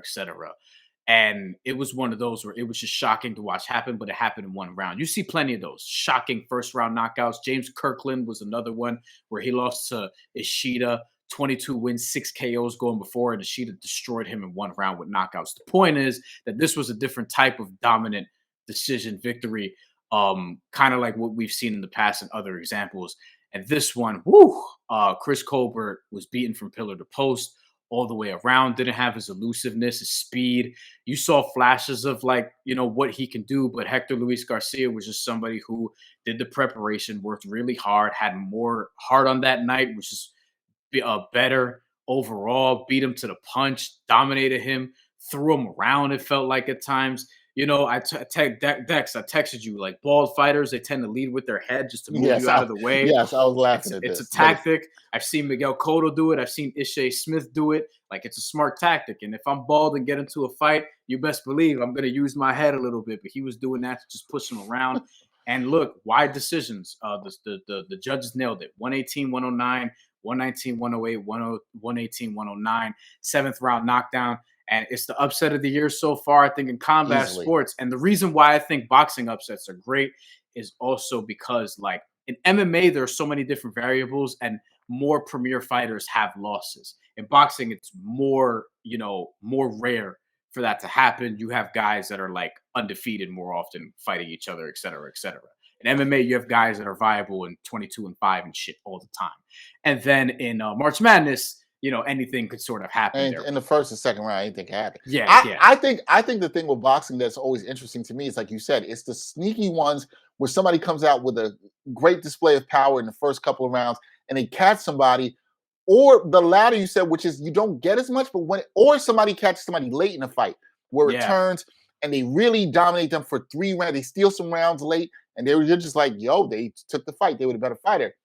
And it was one of those where it was just shocking to watch happen, but it happened in one round. You see plenty of those shocking first round knockouts. James Kirkland was another one where he lost to Ishida, 22 wins, 6 KOs going before, and Ishida destroyed him in one round with knockouts. The point is that this was a different type of dominant decision victory, kind of like what we've seen in the past in other examples. And this one, Chris Colbert was beaten from pillar to post all the way around, didn't have his elusiveness, his speed. You saw flashes of what he can do, but Hector Luis Garcia was just somebody who did the preparation, worked really hard, had more heart on that night, which is better overall, beat him to the punch, dominated him, threw him around, it felt like at times. Dex, I texted you, like bald fighters, they tend to lead with their head just to move you out of the way. Yes, I was laughing at this. It's a tactic. I've seen Miguel Cotto do it. I've seen Ishe Smith do it. Like, it's a smart tactic. And if I'm bald and get into a fight, you best believe I'm going to use my head a little bit. But he was doing that to just push him around. And look, wide decisions. The judges nailed it. 118, 109, 119, 108, 118, 109. 7th round knockdown. And it's the upset of the year so far, I think, in combat sports. And the reason why I think boxing upsets are great is also because, like, in MMA, there are so many different variables and more premier fighters have losses. In boxing, it's more rare for that to happen. You have guys that are, like, undefeated more often fighting each other, et cetera, et cetera. In MMA, you have guys that are viable in 22-5 and shit all the time. And then in March Madness, anything could sort of happen And there. in the first and second round, anything can happen. Yeah. I think the thing with boxing that's always interesting to me is, like you said, it's the sneaky ones where somebody comes out with a great display of power in the first couple of rounds and they catch somebody, or the latter you said, which is you don't get as much, but or somebody catches somebody late in the fight where it turns and they really dominate them for 3 rounds. They steal some rounds late and they're just like, yo, they took the fight. They were the better fighter.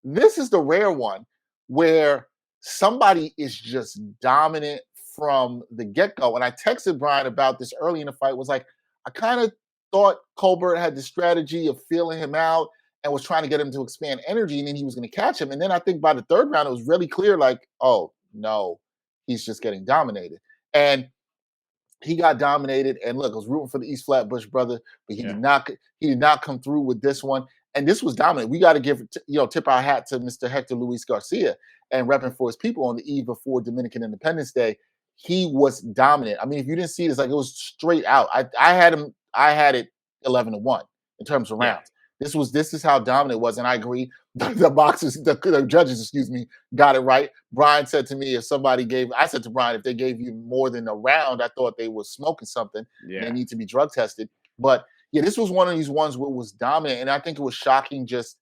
This is the rare one where somebody is just dominant from the get-go. And I texted Brian about this early in the fight, was like, I kind of thought Colbert had the strategy of feeling him out and was trying to get him to expand energy, and then he was going to catch him. And then I think by the third round, it was really clear, like, oh, no, he's just getting dominated. And he got dominated. And look, I was rooting for the East Flatbush brother, but he did not come through with this one. And this was dominant. We got to tip our hat to Mr. Hector Luis Garcia and repping for his people on the eve before Dominican Independence Day. He was dominant. I mean, if you didn't see it, it's like it was straight out. I had it 11-1 in terms of rounds. This is how dominant it was, and I agree. The judges, got it right. Brian said to me, I said to Brian, if they gave you more than a round, I thought they were smoking something. Yeah. They need to be drug tested. But yeah, this was one of these ones where it was dominant, and I think it was shocking just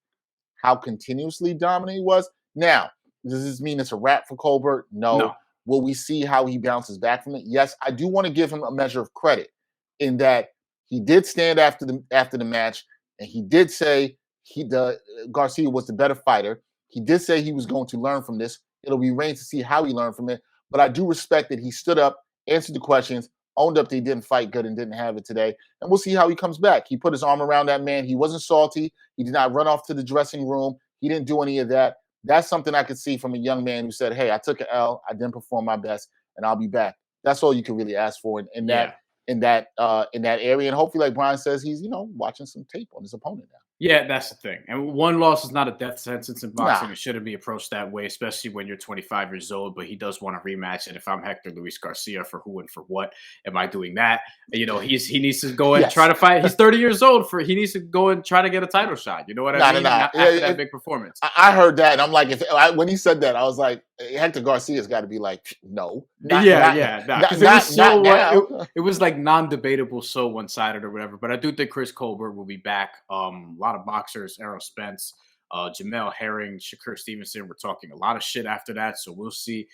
how continuously dominant he was. Now, does this mean it's a wrap for Colbert? No. Will we see how he bounces back from it? Yes, I do want to give him a measure of credit in that he did stand after the match, and he did say Garcia was the better fighter. He did say he was going to learn from this. It'll be rain to see how he learned from it. But I do respect that he stood up, answered the questions, owned up that he didn't fight good and didn't have it today. And we'll see how he comes back. He put his arm around that man. He wasn't salty. He did not run off to the dressing room. He didn't do any of that. That's something I could see from a young man who said, hey, I took an L. I didn't perform my best, and I'll be back. That's all you can really ask for in that area. And hopefully, like Brian says, he's, watching some tape on his opponent now. Yeah, that's the thing. And one loss is not a death sentence in boxing. It shouldn't be approached that way, especially when you're 25 years old. But he does want a rematch. And if I'm Hector Luis Garcia, for who and for what am I doing that? He needs to go and try to fight. He's 30 years old. He needs to go and try to get a title shot. You know what I mean? After that big performance. I heard that, and I'm like, when he said that, I was like, Hector Garcia's got to be like, no. It was like non-debatable, so one-sided or whatever. But I do think Chris Colbert will be back. A lot of boxers, Errol Spence, Jamel Herring, Shakur Stevenson. We're talking a lot of shit after that, so we'll see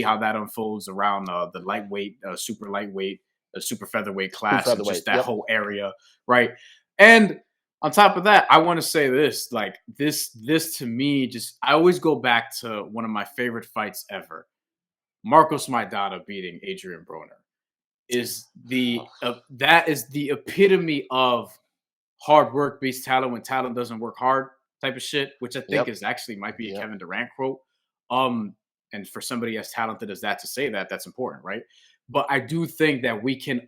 how that unfolds around the lightweight, super lightweight, super featherweight class, and just that whole area, right? And on top of that, I want to say this, like this to me, I always go back to one of my favorite fights ever, Marcos Maidana beating Adrian Broner. That is the epitome of hard work beats talent when talent doesn't work hard type of shit, which I think might be a Kevin Durant quote. And for somebody as talented as that to say that's important, right? But I do think that we can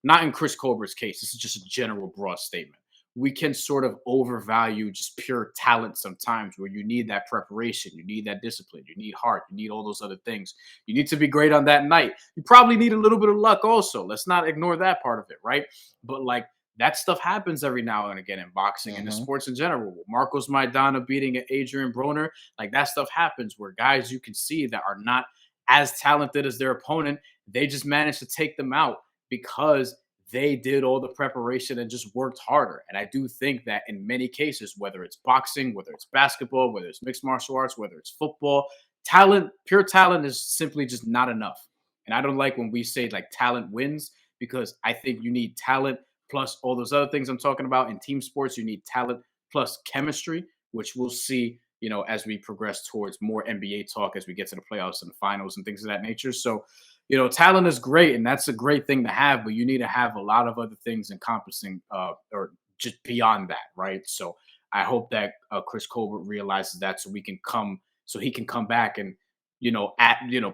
not in Chris Colbert's case, this is just a general broad statement. We can sort of overvalue just pure talent sometimes, where you need that preparation, you need that discipline, you need heart, you need all those other things. You need to be great on that night. You probably need a little bit of luck also. Let's not ignore that part of it, right? But like that stuff happens every now and again in boxing and in sports in general. Marcos Maidana beating Adrian Broner, like that stuff happens where guys you can see that are not as talented as their opponent, they just manage to take them out because they did all the preparation and just worked harder. And I do think that in many cases, whether it's boxing, whether it's basketball, whether it's mixed martial arts, whether it's football, pure talent is simply just not enough. And I don't like when we say like talent wins, because I think you need talent plus all those other things I'm talking about. In team sports, you need talent plus chemistry, which we'll see, as we progress towards more NBA talk, as we get to the playoffs and the finals and things of that nature. So, talent is great, and that's a great thing to have, but you need to have a lot of other things encompassing or just beyond that, right? So I hope that Chris Colbert realizes that so he can come back and,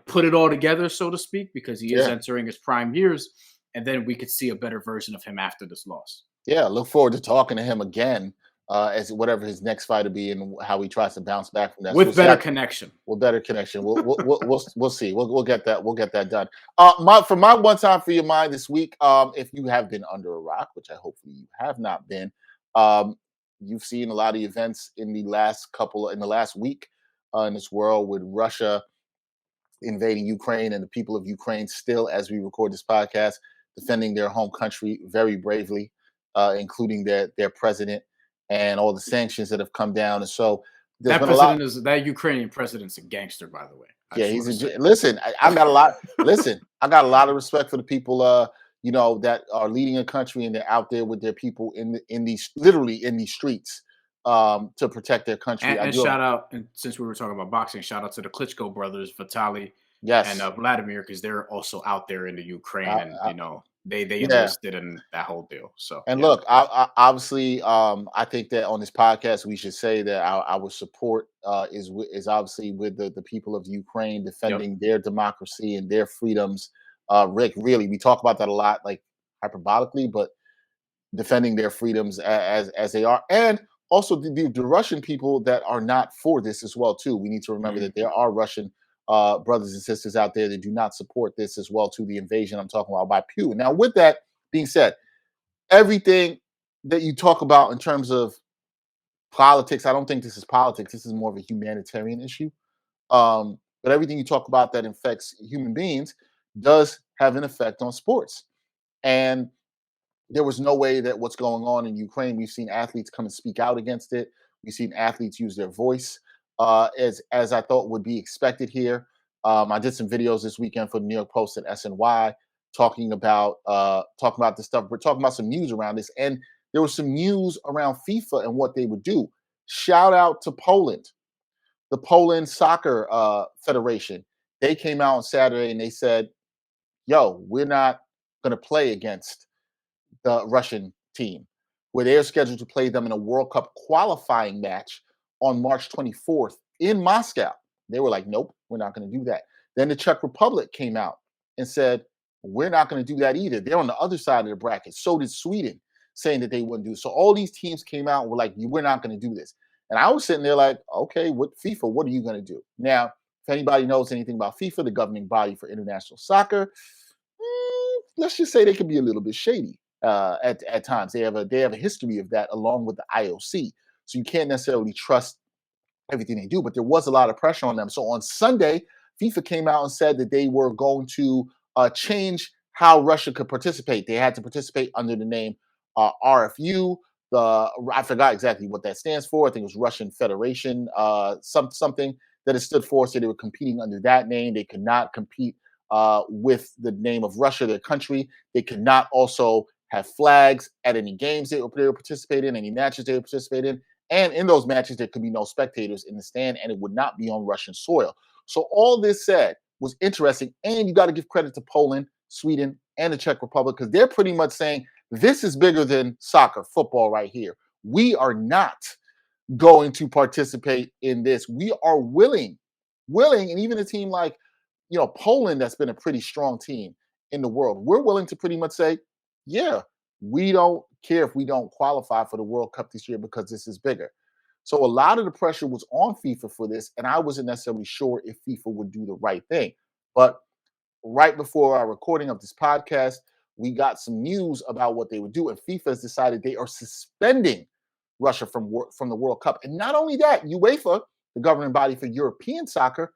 put it all together, so to speak, because he is entering his prime years, and then we could see a better version of him after this loss. Yeah, look forward to talking to him again as whatever his next fight will be and how he tries to bounce back from that. With better connection. With better connection. We'll see. We'll get that. We'll get that done. For my one time for your mind this week, if you have been under a rock, which I hopefully you have not been, You've seen a lot of events in the last week in this world with Russia invading Ukraine and the people of Ukraine still, as we record this podcast, defending their home country very bravely, including their president and all the sanctions that have come down. And so there's been a lot. That Ukrainian president's a gangster, by the way. Yeah, listen. I got a lot. Listen, I got a lot of respect for the people, that are leading a country and they're out there with their people literally in these streets, to protect their country. And shout out, and since we were talking about boxing, shout out to the Klitschko brothers, Vitaly, yes, and Vladimir, because they're also out there in the Ukraine, they enlisted in that whole deal. So, and look, I obviously, I think that on this podcast we should say that our support is obviously with the people of Ukraine defending their democracy and their freedoms. Rick, really, we talk about that a lot, like hyperbolically, but defending their freedoms as they are, and also the Russian people that are not for this as well too. We need to remember that there are Russian brothers and sisters out there that do not support this as well to the invasion I'm talking about by Pew. Now, with that being said, everything that you talk about in terms of politics, I don't think this is politics. This is more of a humanitarian issue. But everything you talk about that affects human beings does have an effect on sports. And there was no way that what's going on in Ukraine, we've seen athletes come and speak out against it. We've seen athletes use their voice as I thought would be expected here. I did some videos this weekend for the New York Post and SNY talking about this stuff. We're talking about some news around this, and there was some news around FIFA and what they would do. Shout out to Poland, the Poland Soccer Federation. They came out on Saturday and they said, "Yo, we're not going to play against the Russian team," where they're scheduled to play them in a World Cup qualifying match on March 24th in Moscow. They were like, nope, we're not going to do that. Then the Czech Republic came out and said, we're not going to do that either. They're on the other side of the bracket. So did Sweden, saying that they wouldn't do it. So all these teams came out and were like, we're not going to do this. And I was sitting there like, okay, what FIFA, what are you going to do? Now, if anybody knows anything about FIFA, the governing body for international soccer, let's just say they can be a little bit shady. At times they have a history of that along with the IOC, so you can't necessarily trust everything they do, but there was a lot of pressure on them. So on Sunday, FIFA came out and said that they were going to change how Russia could participate. They had to participate under the name RFU. I forgot exactly what that stands for. I think it was Russian Federation, something that it stood for. So they were competing under that name. They could not compete with the name of Russia, their country. They could not also have flags at any games they would participate in, any matches they would participate in. And in those matches, there could be no spectators in the stand, and it would not be on Russian soil. So all this said was interesting. And you got to give credit to Poland, Sweden, and the Czech Republic, because they're pretty much saying this is bigger than soccer, football right here. We are not going to participate in this. We are willing, and even a team like, Poland, that's been a pretty strong team in the world, we're willing to pretty much say, yeah, we don't care if we don't qualify for the World Cup this year because this is bigger. So a lot of the pressure was on FIFA for this, and I wasn't necessarily sure if FIFA would do the right thing. But right before our recording of this podcast, we got some news about what they would do, and FIFA has decided they are suspending Russia from the World Cup. And not only that, UEFA, the governing body for European soccer,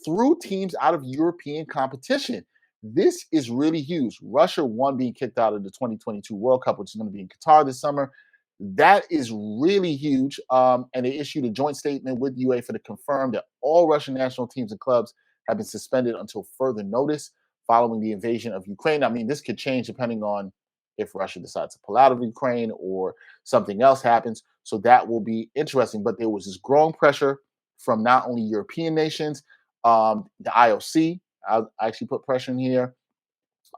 threw teams out of European competition. This is really huge. Russia, one, being kicked out of the 2022 World Cup, which is going to be in Qatar this summer. That is really huge. And they issued a joint statement with UEFA to confirm that all Russian national teams and clubs have been suspended until further notice following the invasion of Ukraine. I mean, this could change depending on if Russia decides to pull out of Ukraine or something else happens. So that will be interesting. But there was this growing pressure from not only European nations, the IOC. I actually put pressure in here.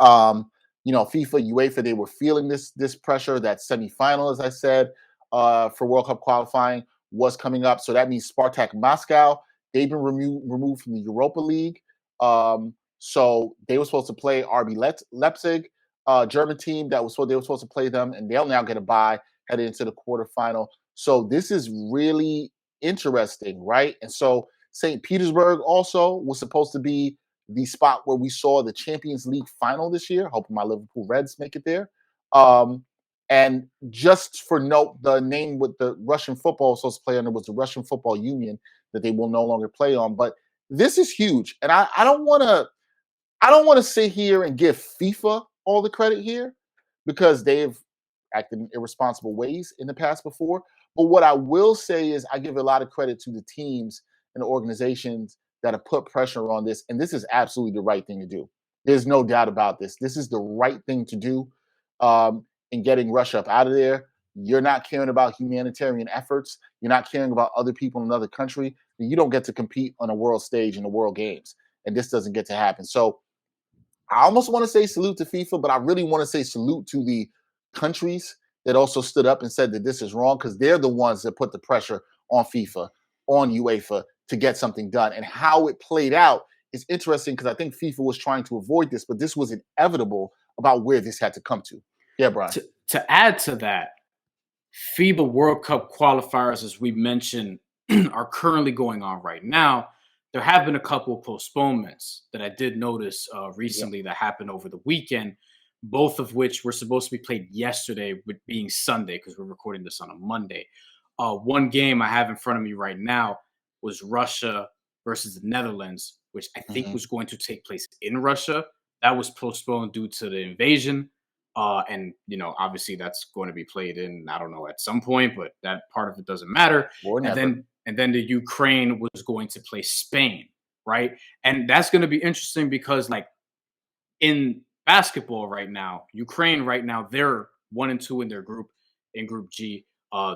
FIFA, UEFA, they were feeling this pressure. That semifinal, as I said, for World Cup qualifying was coming up. So that means Spartak Moscow, they've been removed from the Europa League. So they were supposed to play RB Leipzig, German team they were supposed to play them, and they'll now get a bye headed into the quarterfinal. So this is really interesting, right? And so St. Petersburg also was supposed to be the spot where we saw the Champions League final this year. Hoping my Liverpool Reds make it there. And just for note, the name with the Russian football was supposed to play under was the Russian Football Union that they will no longer play on. But this is huge, and I don't want to sit here and give FIFA all the credit here because they've acted in irresponsible ways in the past before. But what I will say is I give a lot of credit to the teams and the organizations that have put pressure on this, and this is absolutely the right thing to do. There's no doubt about this. This is the right thing to do in getting Russia up out of there. You're not caring about humanitarian efforts. You're not caring about other people in another country. You don't get to compete on a world stage in the World Games, and this doesn't get to happen. So I almost want to say salute to FIFA, but I really want to say salute to the countries that also stood up and said that this is wrong, because they're the ones that put the pressure on FIFA, on UEFA to get something done. And how it played out is interesting because I think FIFA was trying to avoid this, but this was inevitable about where this had to come to. Yeah, Brian. To add to that, FIBA World Cup qualifiers, as we mentioned, are currently going on right now. There have been a couple of postponements that I did notice recently that happened over the weekend, both of which were supposed to be played yesterday, with being Sunday because we're recording this on a Monday. One game I have in front of me right now was Russia versus the Netherlands, which I think was going to take place in Russia. That was postponed due to the invasion. And, obviously that's going to be played in, I don't know, at some point, but that part of it doesn't matter. And then the Ukraine was going to play Spain, right? And that's going to be interesting because, like, in basketball right now, Ukraine right now, they're 1-2 in their group, in Group G.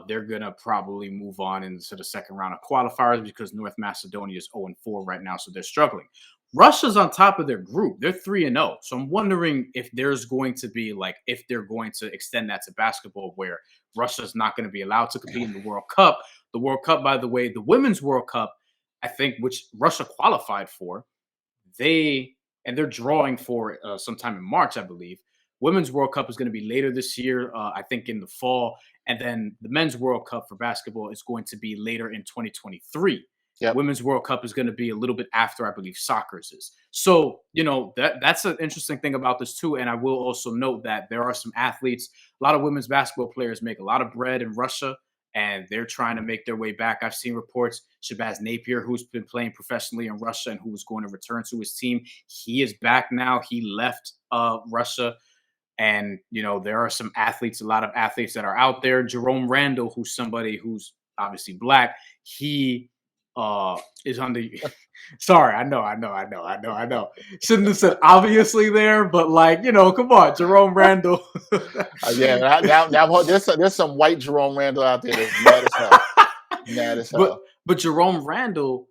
They're going to probably move on into the second round of qualifiers because North Macedonia is 0-4 right now, so they're struggling. Russia's on top of their group. They're 3-0. So I'm wondering if there's going to be, like, if they're going to extend that to basketball where Russia's not going to be allowed to compete in the World Cup. The World Cup, by the way, the Women's World Cup, I think, which Russia qualified for, they're drawing for sometime in March, I believe. Women's World Cup is going to be later this year, I think in the fall. And then the Men's World Cup for basketball is going to be later in 2023. Yep. Women's World Cup is going to be a little bit after, I believe, soccer's is. So, that's an interesting thing about this too. And I will also note that there are some athletes, a lot of women's basketball players make a lot of bread in Russia, and they're trying to make their way back. I've seen reports, Shabazz Napier, who's been playing professionally in Russia and who was going to return to his team, he is back now. He left Russia. And, there are some athletes, a lot of athletes that are out there. Jerome Randle, who's somebody who's obviously black, he is on the sorry, I know. Shouldn't have said obviously there, but come on, Jerome Randle. Now there's some white Jerome Randle out there that's mad as hell. Mad as hell. But Jerome Randle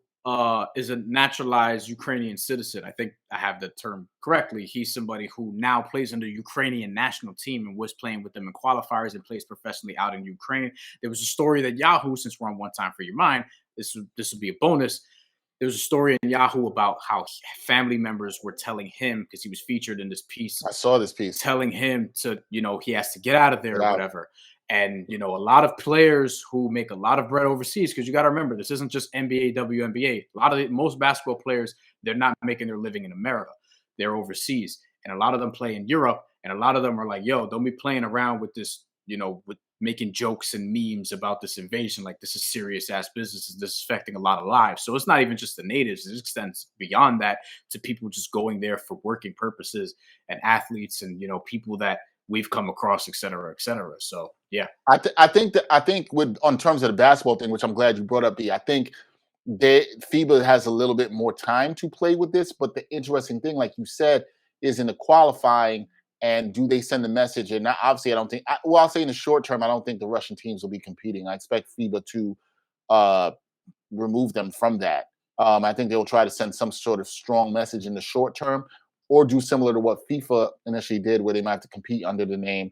is a naturalized Ukrainian citizen. I think I have the term correctly. He's somebody who now plays under the Ukrainian national team and was playing with them in qualifiers and plays professionally out in Ukraine. There was a story that Yahoo, since we're on One Time for Your Mind, this would be a bonus. There was a story in Yahoo about how family members were telling him, because he was featured in this piece. I saw this piece. Telling him to, he has to get out of there or whatever. And, a lot of players who make a lot of bread overseas, because you got to remember, this isn't just NBA, WNBA. Most basketball players, they're not making their living in America. They're overseas. And a lot of them play in Europe. And a lot of them are like, yo, don't be playing around with this, with making jokes and memes about this invasion. Like, this is serious ass business. This is affecting a lot of lives. So it's not even just the natives. It extends beyond that to people just going there for working purposes, and athletes and, people that we've come across, et cetera, et cetera. So, yeah. I think with on terms of the basketball thing, which I'm glad you brought up, B, I think FIBA has a little bit more time to play with this. But the interesting thing, like you said, is in the qualifying, and do they send the message? And obviously, I don't think, I'll say in the short term, I don't think the Russian teams will be competing. I expect FIBA to remove them from that. I think they'll try to send some sort of strong message in the short term, or do similar to what FIFA initially did, where they might have to compete under the name,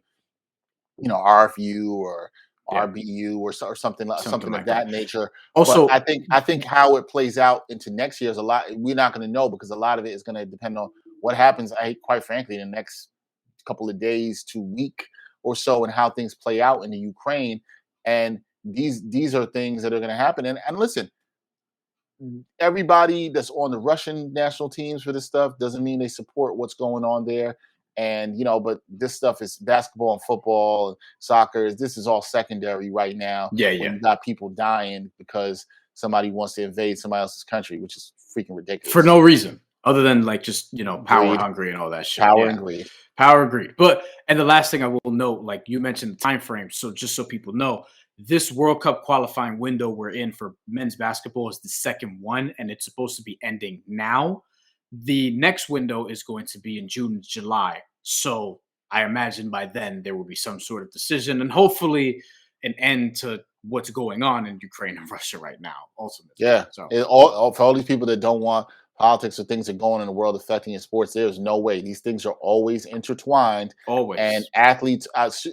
RFU or RBU or something of that nature. Also, but I think how it plays out into next year is a lot. We're not going to know, because a lot of it is going to depend on what happens. Quite frankly, in the next couple of days to week or so, and how things play out in the Ukraine. And these are things that are going to happen. And listen, everybody that's on the Russian national teams for this stuff doesn't mean they support what's going on there. And, but this stuff is basketball and football and soccer. This is all secondary right now. Yeah. When you got people dying because somebody wants to invade somebody else's country, which is freaking ridiculous. For no reason other than just, power Greed. hungry and all that shit. Power and greed. Power and greed. And the last thing I will note, like you mentioned the time frame. So just so people know, this World Cup qualifying window we're in for men's basketball is the second one, and it's supposed to be ending now. The next window is going to be in June and July. So I imagine by then there will be some sort of decision and hopefully an end to what's going on in Ukraine and Russia right now, ultimately. Yeah. So For all these people that don't want politics or things that are going on in the world affecting your sports, there's no way. These things are always intertwined. Always. And athletes,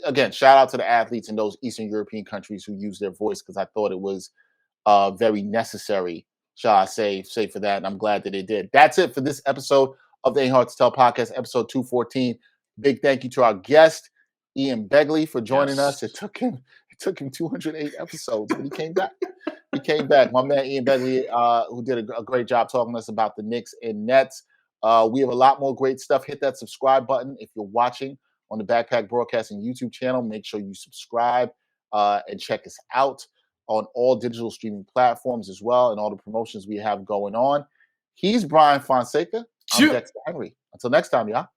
again, shout out to the athletes in those Eastern European countries who use their voice, because I thought it was very necessary, shall I say for that. And I'm glad that they did. That's it for this episode of the Ain't Hard to Tell podcast, episode 214. Big thank you to our guest, Ian Begley, for joining us. It took him 208 episodes, but he came back. My man Ian Begley, who did a great job talking to us about the Knicks and Nets. We have a lot more great stuff. Hit that subscribe button if you're watching on the Backpack Broadcasting YouTube channel. Make sure you subscribe and check us out on all digital streaming platforms as well, and all the promotions we have going on. He's Bryan Fonseca. I'm Dexter Henry. Until next time, y'all.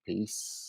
Peace.